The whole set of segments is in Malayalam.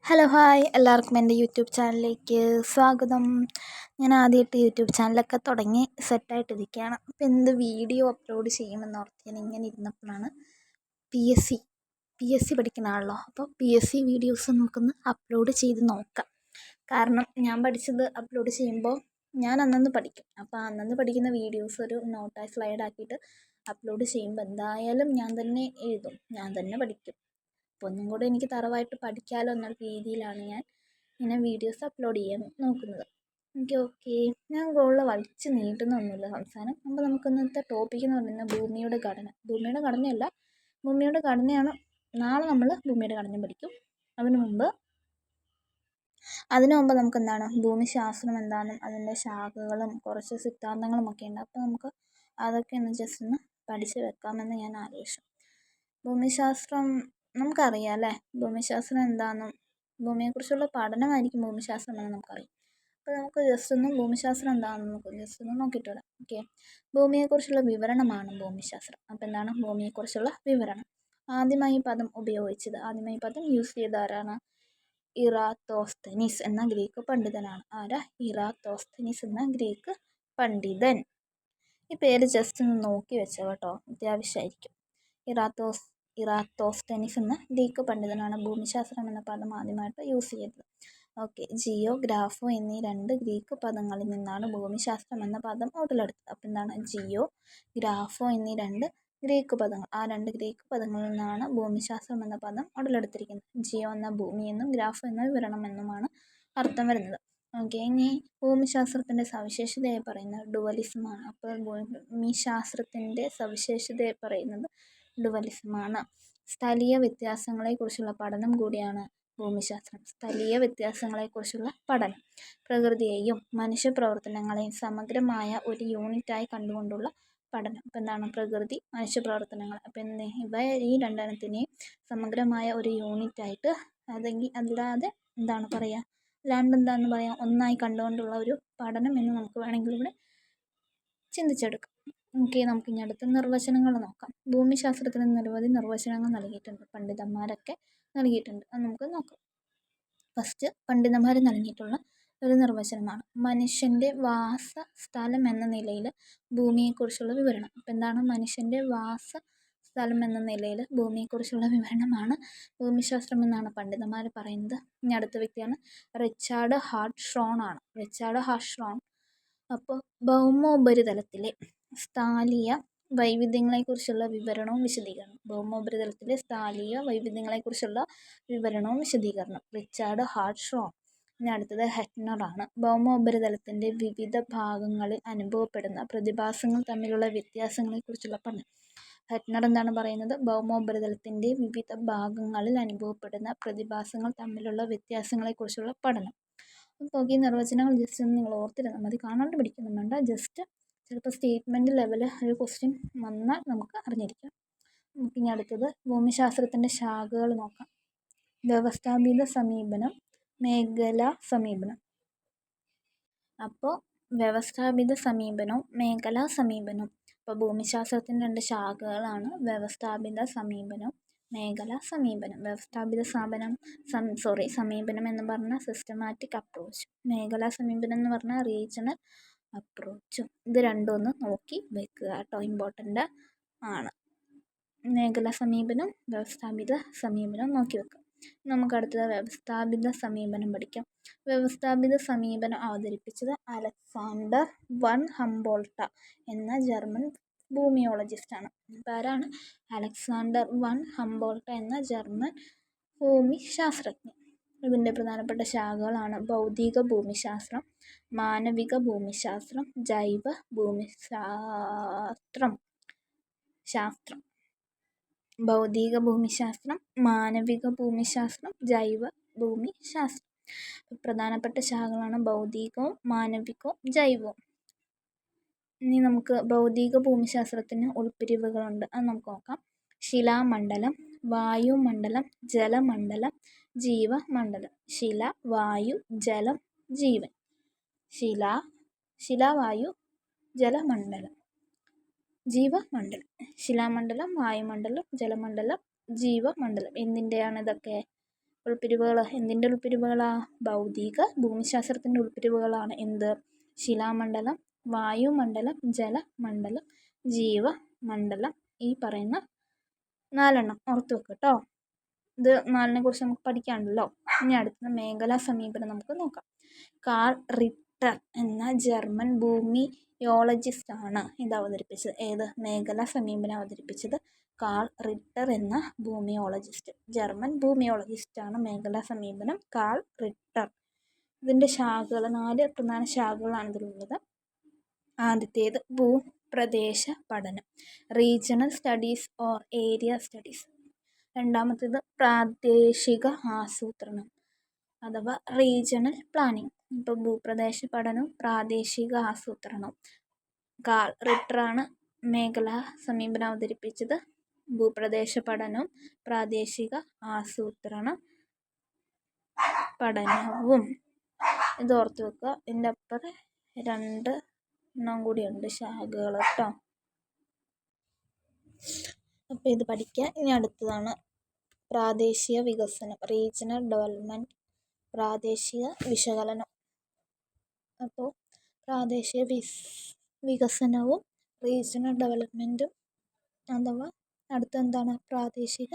ഹലോ ഹായ് എല്ലാവർക്കും എൻ്റെ യൂട്യൂബ് ചാനലിലേക്ക് സ്വാഗതം. ഞാൻ ആദ്യമായിട്ട് യൂട്യൂബ് ചാനലൊക്കെ തുടങ്ങി സെറ്റായിട്ടിരിക്കുകയാണ്. അപ്പോൾ എന്ത് വീഡിയോ അപ്ലോഡ് ചെയ്യുമെന്ന് ഓർത്ത് ഞാൻ ഇങ്ങനെ ഇരുന്നപ്പോഴാണ് പി എസ് സി പഠിക്കുന്ന അപ്പോൾ PSC വീഡിയോസ് നമുക്കൊന്ന് അപ്ലോഡ് ചെയ്ത് നോക്കാം. കാരണം ഞാൻ പഠിച്ചത് അപ്ലോഡ് ചെയ്യുമ്പോൾ ഞാൻ അന്നന്ന് പഠിക്കും. അപ്പോൾ അന്നന്ന് പഠിക്കുന്ന വീഡിയോസ് ഒരു നോട്ടായി സ്ലൈഡ് ആക്കിയിട്ട് അപ്ലോഡ് ചെയ്യുമ്പോൾ എന്തായാലും ഞാൻ തന്നെ എഴുതും, ഞാൻ തന്നെ പഠിക്കും. അപ്പോൾ ഒന്നും കൂടെ എനിക്ക് തറവായിട്ട് പഠിക്കാമല്ലോ എന്നുള്ള രീതിയിലാണ് ഞാൻ ഇങ്ങനെ വീഡിയോസ് അപ്ലോഡ് ചെയ്യാൻ നോക്കുന്നത്. ഓക്കെ, ഞാൻ ഗോളിൽ വലിച്ച് നീട്ടുന്നൊന്നുമില്ല സംസാരം. അപ്പോൾ നമുക്ക് ഇന്നത്തെ ടോപ്പിക് എന്ന് പറയുന്നത് ഭൂമിയുടെ ഘടന. ഭൂമിയുടെ ഘടനയാണ്. നാളെ നമ്മൾ ഭൂമിയുടെ ഘടന പഠിക്കും. അതിനു മുമ്പ് നമുക്ക് എന്താണ് ഭൂമിശാസ്ത്രം എന്താണെന്നും അതിൻ്റെ ശാഖകളും കുറച്ച് സിദ്ധാന്തങ്ങളും ഒക്കെ ഉണ്ട്. അപ്പോൾ നമുക്ക് അതൊക്കെ ഒന്ന് ജസ്റ്റ് ഒന്ന് പഠിച്ച് വെക്കാമെന്ന് ഞാൻ ആലോചിച്ചു. ഭൂമിശാസ്ത്രം നമുക്കറിയാം അല്ലേ, ഭൂമിശാസ്ത്രം എന്താണെന്നും ഭൂമിയെക്കുറിച്ചുള്ള പഠനമായിരിക്കും ഭൂമിശാസ്ത്രം എന്ന് നമുക്കറിയാം. അപ്പോൾ നമുക്ക് ജസ്റ്റ് ഒന്ന് ഭൂമിശാസ്ത്രം എന്താണെന്ന് നമുക്ക് ജസ്റ്റ് ഒന്ന് നോക്കിയിട്ട് വരാം. ഓക്കെ, ഭൂമിയെക്കുറിച്ചുള്ള വിവരണമാണ് ഭൂമിശാസ്ത്രം. അപ്പോൾ എന്താണ് ഭൂമിയെക്കുറിച്ചുള്ള വിവരണം? ആദ്യമായി പദം യൂസ് ചെയ്ത ആരാണ്? ഇറാത്തോസ്തനീസ് എന്ന ഗ്രീക്ക് പണ്ഡിതനാണ്. ഇറാത്തോസ്തനീസ് എന്ന ഗ്രീക്ക് പണ്ഡിതൻ. ഈ പേര് ജസ്റ്റ് ഒന്ന് നോക്കി വെച്ചോ കേട്ടോ, അത്യാവശ്യമായിരിക്കും. ഇറാത്തോസ്തനീസ് എന്ന ഗ്രീക്ക് പണ്ഡിതനാണ് ഭൂമിശാസ്ത്രം എന്ന പദം ആദ്യമായിട്ട് യൂസ് ചെയ്തത്. ഓക്കെ, ജിയോ, ഗ്രാഫോ എന്നീ 2 ഗ്രീക്ക് പദങ്ങളിൽ നിന്നാണ് ഭൂമിശാസ്ത്രം എന്ന പദം ഉടലെടുത്തത്. അപ്പോൾ എന്താണ് ജിയോ, ഗ്രാഫോ എന്നീ 2 ഗ്രീക്ക് പദങ്ങൾ. ആ 2 ഗ്രീക്ക് പദങ്ങളിൽ നിന്നാണ് ഭൂമിശാസ്ത്രം എന്ന പദം ഉടലെടുത്തിരിക്കുന്നത്. ജിയോ എന്ന ഭൂമി എന്നും ഗ്രാഫോ എന്ന വിവരണം എന്നുമാണ് അർത്ഥം വരുന്നത്. ഓക്കെ, ഇനി ഭൂമിശാസ്ത്രത്തിൻ്റെ സവിശേഷതയെ പറയുന്നത് ഡുവലിസമാണ്. അപ്പോൾ ഭൂമിശാസ്ത്രത്തിൻ്റെ സവിശേഷതയെ പറയുന്നത് ഡുവലിസമാണ്. സ്ഥലീയ വ്യത്യാസങ്ങളെക്കുറിച്ചുള്ള പഠനം കൂടിയാണ് ഭൂമിശാസ്ത്രം. സ്ഥലീയ വ്യത്യാസങ്ങളെക്കുറിച്ചുള്ള പഠനം പ്രകൃതിയെയും മനുഷ്യപ്രവർത്തനങ്ങളെയും സമഗ്രമായ ഒരു യൂണിറ്റായി കണ്ടുകൊണ്ടുള്ള പഠനം. അപ്പോൾ എന്താണ് പ്രകൃതി, മനുഷ്യപ്രവർത്തനങ്ങൾ. അപ്പോൾ ഈ രണ്ടെണ്ണത്തിനെയും സമഗ്രമായ ഒരു യൂണിറ്റായിട്ട് അല്ലാതെ ഒന്നായി കണ്ടുകൊണ്ടുള്ള ഒരു പഠനം എന്ന് നമുക്ക് വേണമെങ്കിൽ ഇവിടെ ചിന്തിച്ചെടുക്കാം. ഓക്കെ, നമുക്കിനി അടുത്ത നിർവചനങ്ങൾ നോക്കാം. ഭൂമിശാസ്ത്രത്തിന് നിരവധി നിർവചനങ്ങൾ നൽകിയിട്ടുണ്ട്, പണ്ഡിതന്മാരൊക്കെ നൽകിയിട്ടുണ്ട്. അത് നമുക്ക് നോക്കാം. ഫസ്റ്റ് പണ്ഡിതന്മാർ നൽകിയിട്ടുള്ള ഒരു നിർവചനമാണ് മനുഷ്യൻ്റെ വാസസ്ഥലം എന്ന നിലയിൽ ഭൂമിയെക്കുറിച്ചുള്ള വിവരണം. അപ്പോൾ എന്താണ് മനുഷ്യൻ്റെ വാസസ്ഥലം എന്ന നിലയിൽ ഭൂമിയെക്കുറിച്ചുള്ള വിവരണമാണ് ഭൂമിശാസ്ത്രം എന്നാണ് പണ്ഡിതന്മാർ പറയുന്നത്. ഇനി അടുത്ത വ്യക്തിയാണ് റിച്ചാർഡ് ഹാർട്ട്ഷോൺ ആണ്. റിച്ചാർഡ് ഹാർട്ട്ഷോൺ അപ്പോൾ ഭൗമോപരിതലത്തിലെ സ്ഥലീയ വൈവിധ്യങ്ങളെക്കുറിച്ചുള്ള വിവരണവും വിശദീകരണം റിച്ചാർഡ് ഹാർട്ട്ഷോൺ. ഇനി അടുത്തത് ഹെറ്റ്നർ ആണ്. ഭൗമോപരിതലത്തിൻ്റെ വിവിധ ഭാഗങ്ങളിൽ അനുഭവപ്പെടുന്ന പ്രതിഭാസങ്ങൾ തമ്മിലുള്ള വ്യത്യാസങ്ങളെക്കുറിച്ചുള്ള പഠനം. ഹെറ്റ്നർ എന്താണ് പറയുന്നത്? ഭൗമോപരിതലത്തിൻ്റെ വിവിധ ഭാഗങ്ങളിൽ അനുഭവപ്പെടുന്ന പ്രതിഭാസങ്ങൾ തമ്മിലുള്ള വ്യത്യാസങ്ങളെക്കുറിച്ചുള്ള പഠനം. അപ്പോൾ ഈ നിർവചനങ്ങൾ ജസ്റ്റ് ഒന്ന് നിങ്ങൾ ഓർത്തിരുന്നാൽ മതി, കാണാണ്ട് പഠിക്കുന്നു വേണ്ട. ജസ്റ്റ് ചിലപ്പോൾ സ്റ്റേറ്റ്മെൻറ്റ് ലെവൽ ഒരു ക്വസ്റ്റ്യൻ വന്നാൽ നമുക്ക് അറിഞ്ഞിരിക്കാം. നമുക്കിനി അടുത്തത് ഭൂമിശാസ്ത്രത്തിൻ്റെ ശാഖകൾ നോക്കാം. വ്യവസ്ഥാപിത സമീപനം, മേഖലാ സമീപനം. അപ്പോൾ വ്യവസ്ഥാപിത സമീപനവും മേഖലാ സമീപനവും. അപ്പോൾ ഭൂമിശാസ്ത്രത്തിൻ്റെ 2 ശാഖകളാണ് വ്യവസ്ഥാപിത സമീപനം, മേഖലാ സമീപനം. സമീപനം എന്ന് പറഞ്ഞാൽ സിസ്റ്റമാറ്റിക് അപ്രോച്ച്, മേഖലാ സമീപനം എന്ന് പറഞ്ഞാൽ റീജിയണൽ അപ്രോച്ചും. ഇത് രണ്ടും ഒന്ന് നോക്കി വെക്കുക കേട്ടോ, ഇമ്പോർട്ടൻ്റ് ആണ്. മേഖലാ സമീപനം, വ്യവസ്ഥാപിത സമീപനം നോക്കി വെക്കുക. നമുക്ക് അടുത്തത് വ്യവസ്ഥാപിത സമീപനം പഠിക്കാം. വ്യവസ്ഥാപിത സമീപനം അവതരിപ്പിച്ചത് അലക്സാണ്ടർ വൺ ഹംബോൾട്ട് എന്ന ജർമ്മൻ ഭൂമിയോളജിസ്റ്റാണ്. അപ്പോൾ ആരാണ്? അലക്സാണ്ടർ വൺ ഹംബോൾട്ട് എന്ന ജർമ്മൻ ഭൂമിശാസ്ത്രജ്ഞൻ. ഇതിൻ്റെ പ്രധാനപ്പെട്ട ശാഖകളാണ് ഭൗതിക ഭൂമിശാസ്ത്രം, മാനവിക ഭൂമിശാസ്ത്രം, ജൈവ ഭൂമിശാസ്ത്രം. ഭൗതിക ഭൂമിശാസ്ത്രം, മാനവിക ഭൂമിശാസ്ത്രം, ജൈവ ഭൂമിശാസ്ത്രം. പ്രധാനപ്പെട്ട ശാഖകളാണ് ഭൗതികവും മാനവികവും ജൈവവും. ഇനി നമുക്ക് ഭൗതിക ഭൂമിശാസ്ത്രത്തിന് ഉൾപ്പിരിവുകളുണ്ട്, അത് നമുക്ക് നോക്കാം. ശിലാമണ്ഡലം, വായുമണ്ഡലം, ജലമണ്ഡലം, ജീവമണ്ഡലം. ശില, വായു, ജലം, ജീവൻ. ശില, വായു, ജലമണ്ഡലം, ജീവമണ്ഡലം. ശിലാമണ്ഡലം, വായുമണ്ഡലം, ജലമണ്ഡലം, ജീവമണ്ഡലം. എന്തിൻ്റെയാണ് ഇതൊക്കെ? ഉൾപ്പിരിവുകൾ എന്തിൻ്റെ ഉൾപ്പിരിവുകളാണ്? ഭൗതിക ഭൂമിശാസ്ത്രത്തിൻ്റെ ഉൾപ്പിരിവുകളാണ് എന്ത്? ശിലാമണ്ഡലം, വായുമണ്ഡലം, ജലമണ്ഡലം, ജീവമണ്ഡലം. ഈ പറയുന്ന 4 ഓർത്ത് വെക്കുക കേട്ടോ. ഇത് 4 കുറിച്ച് നമുക്ക് പഠിക്കാനുണ്ടല്ലോ. ഇനി അടുത്ത മേഖലാ സമീപനം നമുക്ക് നോക്കാം. കാൾ റിട്ടർ എന്ന ജർമ്മൻ ഭൂമിയോളജിസ്റ്റ് ആണ് ഇത് അവതരിപ്പിച്ചത്. ഏത് മേഖലാ സമീപനം അവതരിപ്പിച്ചത്? കാൾ റിട്ടർ എന്ന ഭൂമിയോളജിസ്റ്റ്, ജർമ്മൻ ഭൂമിയോളജിസ്റ്റ് ആണ് മേഖലാ സമീപനം കാൾ റിട്ടർ. ഇതിൻ്റെ ശാഖകൾ 4 പ്രധാന ശാഖകളാണ് ഇതിലുള്ളത്. ആദ്യത്തേത് ഭൂപ്രദേശ പഠനം, regional studies or area studies. രണ്ടാമത്തേത് പ്രാദേശിക ആസൂത്രണം അഥവാ റീജിയണൽ പ്ലാനിങ്. ഇപ്പോൾ ഭൂപ്രദേശ പഠനവും പ്രാദേശിക ആസൂത്രണവും. കാൾ റിട്ടറാണ് മേഖലാ സമീപനം അവതരിപ്പിച്ചത്. ഭൂപ്രദേശ പഠനവും പ്രാദേശിക ആസൂത്രണ പഠനവും. ഇത് ഓർത്ത് വെക്കുക. ഇതിൻ്റെ അപ്പുറം 2 കൂടിയുണ്ട് ശാഖകൾ കേട്ടോ. അപ്പോൾ ഇത് പഠിക്കുക. ഇനി അടുത്തതാണ് പ്രാദേശിക വികസനം, റീജിയണൽ ഡെവലപ്മെൻറ്റ്, പ്രാദേശിക വിശകലനം. അപ്പോൾ പ്രാദേശിക വികസനവും റീജിയണൽ ഡെവലപ്മെൻറ്റും അഥവാ അടുത്തെന്താണ്? പ്രാദേശിക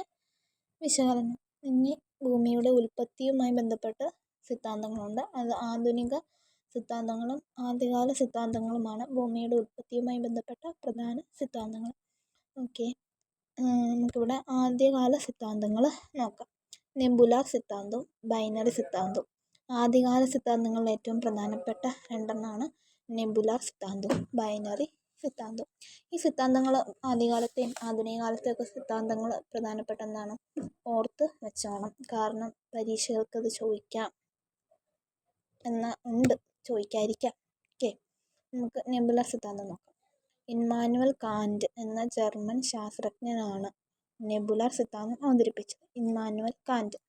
വിശകലനം. ഇനി ഭൂമിയുടെ ഉൽപ്പത്തിയുമായി ബന്ധപ്പെട്ട സിദ്ധാന്തങ്ങളുണ്ട്. അത് ആധുനിക സിദ്ധാന്തങ്ങളും ആദ്യകാല സിദ്ധാന്തങ്ങളുമാണ് ഭൂമിയുടെ ഉൽപ്പത്തിയുമായി ബന്ധപ്പെട്ട പ്രധാന സിദ്ധാന്തങ്ങൾ. ഓക്കെ, നമുക്കിവിടെ ആദ്യകാല സിദ്ധാന്തങ്ങൾ നോക്കാം. നെബുലാർ സിദ്ധാന്തവും ബൈനറി സിദ്ധാന്തവും. ആദ്യകാല സിദ്ധാന്തങ്ങളിൽ ഏറ്റവും പ്രധാനപ്പെട്ട 2 നെബുലാർ സിദ്ധാന്തവും ബൈനറി സിദ്ധാന്തവും. ഈ സിദ്ധാന്തങ്ങൾ ആദ്യകാലത്തെയും ആധുനിക കാലത്തെയൊക്കെ സിദ്ധാന്തങ്ങൾ പ്രധാനപ്പെട്ട എന്താണ്? ഓർത്ത് വെച്ചോണം. കാരണം പരീക്ഷകൾക്കത് ചോദിക്കാം ചോദിക്കാതിരിക്കാം. ഓക്കെ, നമുക്ക് നെബുലാർ സിദ്ധാന്തം നോക്കാം. ഇമ്മാനുവൽ കാന്റ് എന്ന ജർമ്മൻ ശാസ്ത്രജ്ഞനാണ് നെബുലാർ സിദ്ധാന്തം അവതരിപ്പിച്ചത്. Emmanuel Kant.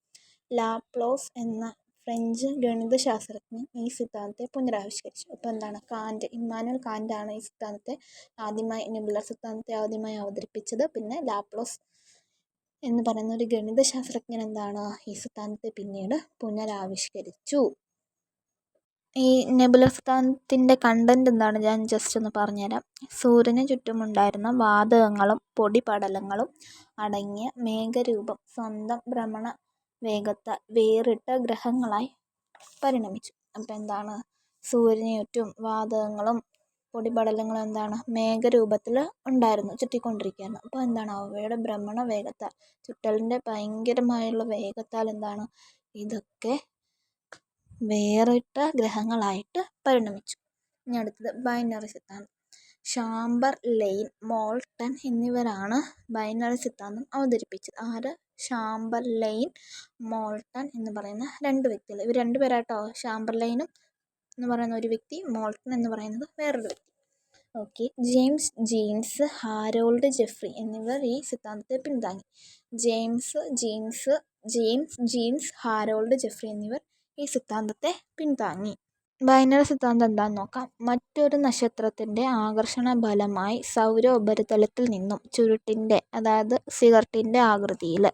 ലാപ്ലോസ് എന്ന ഫ്രഞ്ച് ഗണിതശാസ്ത്രജ്ഞൻ ഈ സിദ്ധാന്തത്തെ പുനരാവിഷ്കരിച്ചു. അപ്പോൾ എന്താണ്? ഇമ്മാനുവൽ കാന്റാണ് ഈ സിദ്ധാന്തത്തെ നെബുലാർ സിദ്ധാന്തത്തെ ആദ്യമായി അവതരിപ്പിച്ചത്. പിന്നെ ലാപ്ലോസ് എന്ന് പറയുന്ന ഒരു ഗണിതശാസ്ത്രജ്ഞൻ എന്താണ്? ഈ സിദ്ധാന്തത്തെ പിന്നീട് പുനരാവിഷ്കരിച്ചു. ഈ നെബുലാർ സിദ്ധാന്തത്തിൻ്റെ കണ്ടന്റ് എന്താണ് ഞാൻ ജസ്റ്റ് ഒന്ന് പറഞ്ഞുതരാം. സൂര്യന് ചുറ്റുമുണ്ടായിരുന്ന വാതകങ്ങളും പൊടിപടലങ്ങളും അടങ്ങിയ മേഘരൂപം സ്വന്തം ഭ്രമണ വേഗത്താൽ വേറിട്ട ഗ്രഹങ്ങളായി പരിണമിച്ചു. അപ്പോൾ എന്താണ്? സൂര്യന് ചുറ്റും വാതകങ്ങളും പൊടിപടലങ്ങളും എന്താണ്? മേഘരൂപത്തിൽ ഉണ്ടായിരുന്നു, ചുറ്റിക്കൊണ്ടിരിക്കുകയായിരുന്നു. അപ്പോൾ എന്താണ്? അവയുടെ ഭ്രമണ വേഗത്താൽ, ചുറ്റലിൻ്റെ ഭയങ്കരമായുള്ള വേഗത്താൽ എന്താണ്? ഇതൊക്കെ വേറിട്ട ഗ്രഹങ്ങളായിട്ട് പരിണമിച്ചു. ഇനി അടുത്തത് ബൈനറി സിദ്ധാന്തം. ഷാംബർലെയ്ൻ, മോൾട്ടൺ എന്നിവരാണ് ബൈനറി സിദ്ധാന്തം അവതരിപ്പിച്ചത്. ആര്? ഷാംബർലെയ്ൻ, മോൾട്ടൺ എന്ന് പറയുന്ന 2 വ്യക്തികൾ. ഇവർ 2 പേരാട്ടോ. ഷാംബർലെയ്നും എന്ന് പറയുന്ന ഒരു വ്യക്തി, മോൾട്ടൺ എന്ന് പറയുന്നത് വേറൊരു വ്യക്തി. Okay, James Jeans, Harold Jeffrey എന്നിവർ ഈ സിദ്ധാന്തത്തെ പിന്താങ്ങി. ജെയിംസ് ജീൻസ്, ഹാരോൾഡ് ജെഫ്രി എന്നിവർ ഈ സിദ്ധാന്തത്തെ പിന്താങ്ങി. ബൈനറി സിദ്ധാന്തം എന്താണെന്ന് നോക്കാം. മറ്റൊരു നക്ഷത്രത്തിൻ്റെ ആകർഷണ ബലമായി സൗര ഉപരിതലത്തിൽ നിന്നും ചുരുട്ടിൻ്റെ അതായത് സിഗരറ്റിൻ്റെ ആകൃതിയിൽ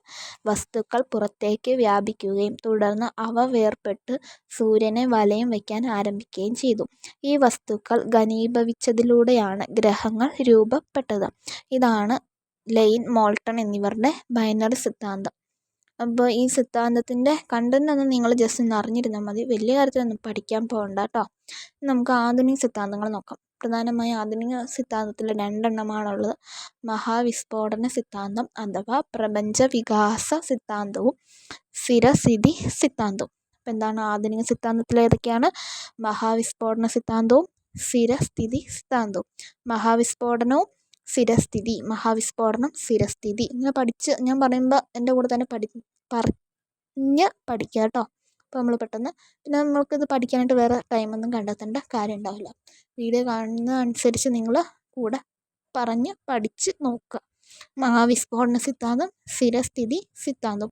വസ്തുക്കൾ പുറത്തേക്ക് വ്യാപിക്കുകയും തുടർന്ന് അവ വേർപെട്ട് സൂര്യനെ വലയം വയ്ക്കാൻ ആരംഭിക്കുകയും ചെയ്തു. ഈ വസ്തുക്കൾ ഘനീഭവിച്ചതിലൂടെയാണ് ഗ്രഹങ്ങൾ രൂപപ്പെട്ടത്. ഇതാണ് ലെയ്ൻ, മോൾട്ടൺ എന്നിവരുടെ ബൈനറി സിദ്ധാന്തം. അപ്പോൾ ഈ സിദ്ധാന്തത്തിൻ്റെ കണ്ടൻ്റൊന്നും നിങ്ങൾ ജസ്റ്റ് ഒന്ന് അറിഞ്ഞിരുന്നാൽ മതി. വലിയ കാര്യത്തിലൊന്നും പഠിക്കാൻ പോകണ്ട കേട്ടോ. നമുക്ക് ആധുനിക സിദ്ധാന്തങ്ങൾ നോക്കാം. പ്രധാനമായും ആധുനിക സിദ്ധാന്തത്തിൽ 2 മഹാവിസ്ഫോടന സിദ്ധാന്തം അഥവാ പ്രപഞ്ച വികാസ സിദ്ധാന്തവും സ്ഥിരസ്ഥിതി സിദ്ധാന്തവും. അപ്പോൾ എന്താണ്? ആധുനിക സിദ്ധാന്തത്തിൽ ഏതൊക്കെയാണ്? മഹാവിസ്ഫോടന സിദ്ധാന്തവും സ്ഥിരസ്ഥിതി സിദ്ധാന്തവും. മഹാവിസ്ഫോടനവും സ്ഥിരസ്ഥിതി ഇങ്ങനെ പഠിച്ച് ഞാൻ പറയുമ്പോൾ എൻ്റെ കൂടെ തന്നെ പറഞ്ഞ് പഠിക്കുക കേട്ടോ. അപ്പോൾ നമ്മൾ പെട്ടെന്ന് പിന്നെ നമ്മൾക്കിത് പഠിക്കാനായിട്ട് വേറെ ടൈമൊന്നും കണ്ടെത്തേണ്ട കാര്യം ഉണ്ടാവില്ല. വീഡിയോ കാണുന്ന അനുസരിച്ച് നിങ്ങൾ കൂടെ പറഞ്ഞ് പഠിച്ച് നോക്കുക. മഹാവിസ്ഫോടന സിദ്ധാന്തം, സ്ഥിരസ്ഥിതി സിദ്ധാന്തം.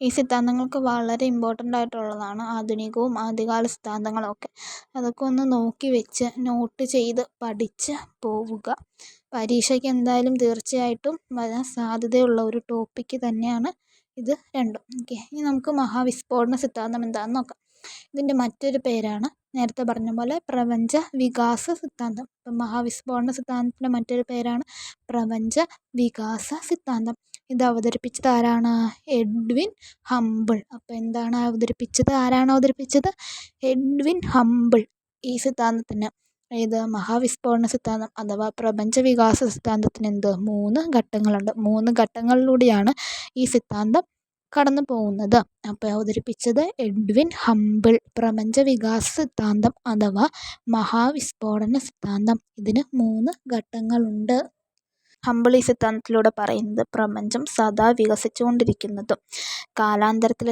ഈ സിദ്ധാന്തങ്ങൾക്ക് വളരെ ഇമ്പോർട്ടൻ്റ് ആയിട്ടുള്ളതാണ് ആധുനികവും ആദ്യകാല സിദ്ധാന്തങ്ങളൊക്കെ. അതൊക്കെ ഒന്ന് നോക്കി വെച്ച് നോട്ട് ചെയ്ത് പഠിച്ച് പോവുക. പരീക്ഷയ്ക്ക് എന്തായാലും തീർച്ചയായിട്ടും വരാൻ സാധ്യതയുള്ള ഒരു ടോപ്പിക്ക് തന്നെയാണ് ഇത് രണ്ടും. ഓക്കെ, ഇനി നമുക്ക് മഹാവിസ്ഫോടന സിദ്ധാന്തം എന്താണെന്ന് നോക്കാം. ഇതിൻ്റെ മറ്റൊരു പേരാണ് നേരത്തെ പറഞ്ഞ പോലെ പ്രപഞ്ച വികാസ സിദ്ധാന്തം. അപ്പം മഹാവിസ്ഫോടന സിദ്ധാന്തത്തിൻ്റെ മറ്റൊരു പേരാണ് പ്രപഞ്ച വികാസ സിദ്ധാന്തം. ഇത് അവതരിപ്പിച്ചത് ആരാണ്? Edwin Hubble. അപ്പോൾ എന്താണ് അവതരിപ്പിച്ചത്? ആരാണ് അവതരിപ്പിച്ചത്? Edwin Hubble. ഈ സിദ്ധാന്തത്തിന്, ഇത് മഹാവിസ്ഫോടന സിദ്ധാന്തം അഥവാ പ്രപഞ്ച വികാസ സിദ്ധാന്തത്തിന് 3 ഘട്ടങ്ങളുണ്ട്. 3 ഘട്ടങ്ങളിലൂടെയാണ് ഈ സിദ്ധാന്തം കടന്നു പോകുന്നത്. അപ്പോൾ അവതരിപ്പിച്ചത് എഡ്വിൻ ഹബിൾ. പ്രപഞ്ച വികാസ സിദ്ധാന്തം അഥവാ മഹാവിസ്ഫോടന സിദ്ധാന്തം. ഇതിന് 3 ഘട്ടങ്ങളുണ്ട്. ഹബിൾ ഈ സിദ്ധാന്തത്തിലൂടെ പറയുന്നത് പ്രപഞ്ചം സദാ വികസിച്ചുകൊണ്ടിരിക്കുന്നതും കാലാന്തരത്തിൽ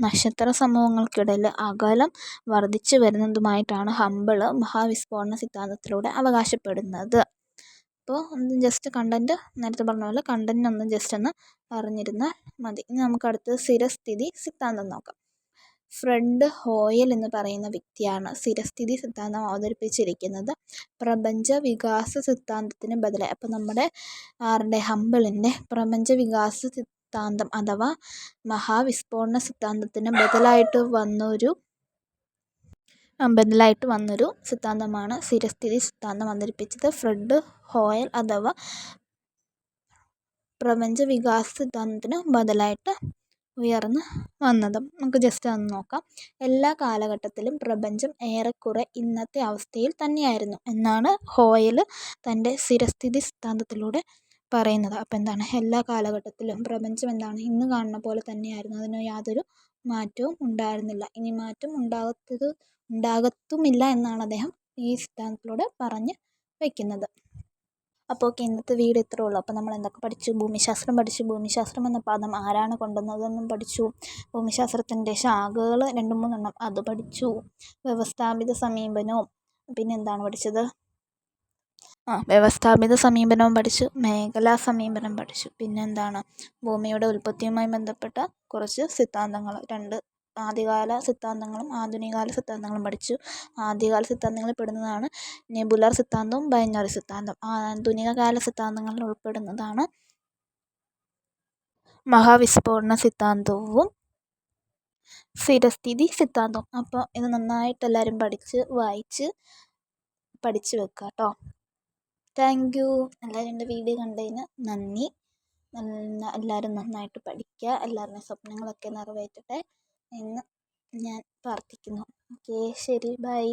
നക്ഷത്ര സമൂഹങ്ങൾക്കിടയിൽ അകലം വർദ്ധിച്ചു വരുന്നതുമായിട്ടാണ് ഹബിൾ മഹാവിസ്ഫോടന സിദ്ധാന്തത്തിലൂടെ അവകാശപ്പെടുന്നത്. അപ്പോൾ ജസ്റ്റ് കണ്ടൻറ്റ് നേരത്തെ പറഞ്ഞ പോലെ കണ്ടൻറ്റിനൊന്ന് ജസ്റ്റ് ഒന്ന് അറിഞ്ഞിരുന്നാൽ മതി. ഇനി നമുക്ക് അടുത്തത് സ്ഥിരസ്ഥിതി സിദ്ധാന്തം നോക്കാം. ഫ്രെഡ് ഹോയൽ എന്ന് പറയുന്ന വ്യക്തിയാണ് സ്ഥിരസ്ഥിതി സിദ്ധാന്തം അവതരിപ്പിച്ചിരിക്കുന്നത്. പ്രപഞ്ച വികാസ സിദ്ധാന്തത്തിന് ബദലായി, അപ്പോൾ നമ്മുടെ ഹബിളിൻ്റെ പ്രപഞ്ച വികാസ സിദ്ധാന്തം അഥവാ മഹാവിസ്ഫോടന സിദ്ധാന്തത്തിന് ബദലായിട്ട് വന്നൊരു സിദ്ധാന്തമാണ് സ്ഥിരസ്ഥിതി സിദ്ധാന്തം അവതരിപ്പിച്ചത് ഫ്രെഡ് ഹോയൽ അഥവാ പ്രപഞ്ച വികാസ സിദ്ധാന്തത്തിന് ബദലായിട്ട് ഉയർന്നു വന്നത്. നമുക്ക് ജസ്റ്റ് ഒന്ന് നോക്കാം. എല്ലാ കാലഘട്ടത്തിലും പ്രപഞ്ചം ഏറെക്കുറെ ഇന്നത്തെ അവസ്ഥയിൽ തന്നെയായിരുന്നു എന്നാണ് ഹോയൽ തൻ്റെ സ്ഥിരസ്ഥിതി സിദ്ധാന്തത്തിലൂടെ പറയുന്നത്. അപ്പോൾ എല്ലാ കാലഘട്ടത്തിലും പ്രപഞ്ചം ഇന്ന് കാണുന്ന പോലെ തന്നെയായിരുന്നു. അതിന് യാതൊരു മാറ്റവും ഉണ്ടായിരുന്നില്ല. ഇനി മാറ്റം ഉണ്ടാകത്തുമില്ല എന്നാണ് അദ്ദേഹം ഈ സിദ്ധാന്തത്തിലൂടെ പറഞ്ഞ് വയ്ക്കുന്നത്. അപ്പോൾ ഓക്കെ, ഇന്നത്തെ വീഡിയോ ഇത്രേ ഉള്ളൂ. അപ്പോൾ നമ്മൾ എന്തൊക്കെ പഠിച്ചു? ഭൂമിശാസ്ത്രം പഠിച്ചു. ഭൂമിശാസ്ത്രം എന്ന പദം ആരാണ് കൊണ്ടുവന്നതെന്നും പഠിച്ചു. ഭൂമിശാസ്ത്രത്തിൻ്റെ ശാഖകൾ 2-3 അത് പഠിച്ചു. വ്യവസ്ഥാപിത സമീപനവും പിന്നെന്താണ് പഠിച്ചത്? വ്യവസ്ഥാപിത സമീപനവും പഠിച്ചു. മേഖലാ സമീപനം പഠിച്ചു. പിന്നെന്താണ്? ഭൂമിയുടെ ഉൽപ്പത്തിയുമായി ബന്ധപ്പെട്ട കുറച്ച് സിദ്ധാന്തങ്ങൾ, 2 ആദ്യകാല സിദ്ധാന്തങ്ങളും ആധുനികകാല സിദ്ധാന്തങ്ങളും പഠിച്ചു. ആദ്യകാല സിദ്ധാന്തങ്ങളിൽ പെടുന്നതാണ് നെബുലർ സിദ്ധാന്തവും ബൈനറി സിദ്ധാന്തം. ആധുനികകാല സിദ്ധാന്തങ്ങളിൽ ഉൾപ്പെടുന്നതാണ് മഹാവിസ്ഫോടന സിദ്ധാന്തവും സ്ഥിരസ്ഥിതി സിദ്ധാന്തവും. അപ്പോൾ ഇത് നന്നായിട്ട് എല്ലാവരും വായിച്ച് പഠിച്ച് വെക്കുക കേട്ടോ. Thank you. എല്ലാവരും എൻ്റെ വീഡിയോ കണ്ടതിന് നന്ദി. എല്ലാവരും നന്നായിട്ട് പഠിക്കുക. എല്ലാവരുടെയും സ്വപ്നങ്ങളൊക്കെ നിറവേറ്റട്ടെ എന്ന് ഞാൻ പ്രാർത്ഥിക്കുന്നു. ഓക്കെ, ശരി, ബൈ.